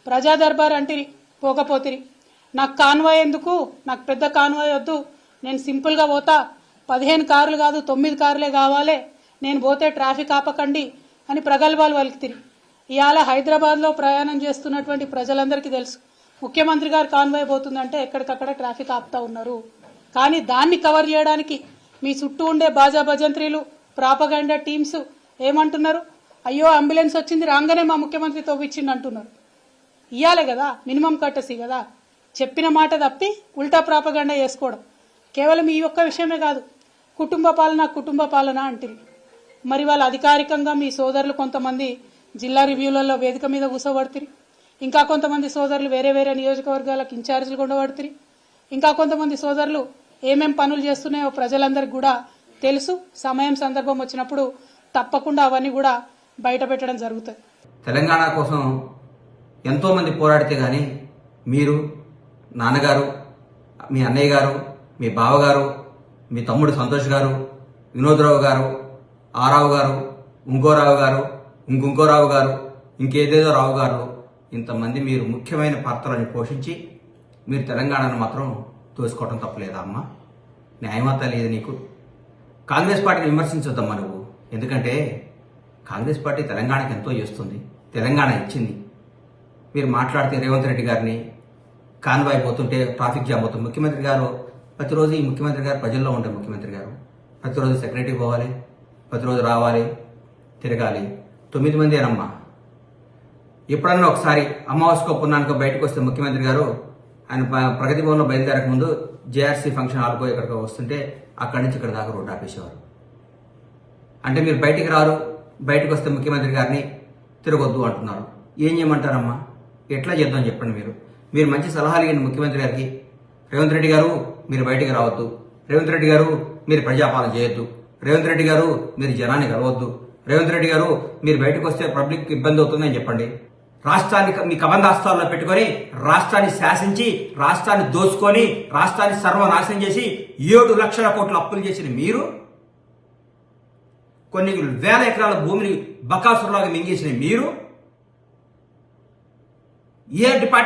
ప్రజా దర్బార్ అంటిరి, పోకపోతిరి. నాకు కాన్వాయ్ ఎందుకు, నాకు పెద్ద కాన్వాయ్ వద్దు, నేను సింపుల్గా పోతా, 15 కార్లు కాదు 9 కార్లే కావాలి, నేను పోతే ట్రాఫిక్ ఆపకండి అని ప్రగల్భాలు పలుకుతిరి. ఇవాళ హైదరాబాద్లో ప్రయాణం చేస్తున్నటువంటి ప్రజలందరికీ తెలుసు, ముఖ్యమంత్రి గారు కాన్వాయ్ పోతుందంటే ఎక్కడికక్కడ ట్రాఫిక్ ఆపుతా ఉన్నారు. కానీ దాన్ని కవర్ చేయడానికి మీ చుట్టూ ఉండే బాజా భజంత్రీలు, ప్రాపగండా టీమ్స్ ఏమంటున్నారు? అయ్యో అంబులెన్స్ వచ్చింది రాగానే మా ముఖ్యమంత్రి తవ్విచ్చిండు అంటున్నారు. ఇయ్యాలే కదా, మినిమం కట్టసి కదా. చెప్పిన మాట తప్పి ఉల్టా ప్రాపగండా చేసుకోవడం. కేవలం ఈ ఒక్క విషయమే కాదు, కుటుంబ పాలన అంటుంది. మరి వాళ్ళు అధికారికంగా మీ సోదరులు కొంతమంది జిల్లా రివ్యూలలో వేదిక మీద కూసోబడుతుంది, ఇంకా కొంతమంది సోదరులు వేరే వేరే నియోజకవర్గాలకు ఇన్ఛార్జీలు ఉండబడుతుంది, ఇంకా కొంతమంది సోదరులు ఏమేం పనులు చేస్తున్నాయో ప్రజలందరికీ కూడా తెలుసు. సమయం సందర్భం వచ్చినప్పుడు తప్పకుండా అవన్నీ కూడా బయట పెట్టడం జరుగుతుంది. తెలంగాణ కోసం ఎంతో మంది పోరాడితే గానీ మీరు, నాన్నగారు, మీ అన్నయ్య గారు, మీ బావగారు, మీ తమ్ముడు సంతోష్ గారు, వినోద్రావు గారు, ఆరావు గారు, ఇంకో రావు గారు, ఇంకో రావు గారు, ఇంకేదేదో రావు గారు, ఇంతమంది మీరు ముఖ్యమైన పాత్రలను పోషించి మీరు తెలంగాణను మాత్రం తోసుకోవడం తప్పలేదా అమ్మా? న్యాయమత లేదు నీకు? కాంగ్రెస్ పార్టీని విమర్శించొద్దమ్మా నువ్వు. ఎందుకంటే కాంగ్రెస్ పార్టీ తెలంగాణకి ఎంతో చేస్తుంది, తెలంగాణ ఇచ్చింది. మీరు మాట్లాడితే రేవంత్ రెడ్డి గారిని కాన్వాయ్ పోతుంటే ట్రాఫిక్ జామ్ అవుతుంది. ముఖ్యమంత్రి గారు ప్రతిరోజు, ఈ ముఖ్యమంత్రి గారు ప్రజల్లో ఉండే ముఖ్యమంత్రి గారు ప్రతిరోజు సెక్రటరీ పోవాలి, ప్రతిరోజు రావాలి, తిరగాలి. 9 మంది అనమ్మా. ఎప్పుడన్నా ఒకసారి అమావాస్యకో పున్నానికో బయటకు వస్తే ముఖ్యమంత్రి గారు ఆయన ప్రగతి భవన్లో బయలుదేరక ముందు జేఆర్సీ ఫంక్షన్ హాల్కో ఎక్కడికో వస్తుంటే అక్కడి నుంచి ఇక్కడ దాకా రోడ్డు ఆపేసేవారు. అంటే మీరు బయటికి రారు, బయటకు వస్తే ముఖ్యమంత్రి గారిని తిరగొద్దు అంటున్నారు. ఏం చేయమంటారమ్మా? ఎట్లా చేద్దాం చెప్పండి. మీరు మంచి సలహాలు ఇవ్వండి ముఖ్యమంత్రి గారికి. రేవంత్ రెడ్డి గారు మీరు బయటికి రావద్దు, రేవంత్ రెడ్డి గారు మీరు ప్రజాపాలన చేయొద్దు, రేవంత్ రెడ్డి గారు మీరు జనాన్ని కలవద్దు, రేవంత్ రెడ్డి గారు మీరు బయటకు వస్తే పబ్లిక్ ఇబ్బంది అవుతుందని చెప్పండి. రాష్ట్రాన్ని మీ కబంధాస్తాల్లో పెట్టుకొని రాష్ట్రాన్ని శాసించి, రాష్ట్రాన్ని దోచుకొని, రాష్ట్రాన్ని సర్వనాశనం చేసి 7 లక్షల కోట్ల అప్పులు చేసిన మీరు, కొన్ని వేల ఎకరాల భూమిని బకాసురులాగా మింగేసిన మీరు, ఏ డిపార్ట్మెంట్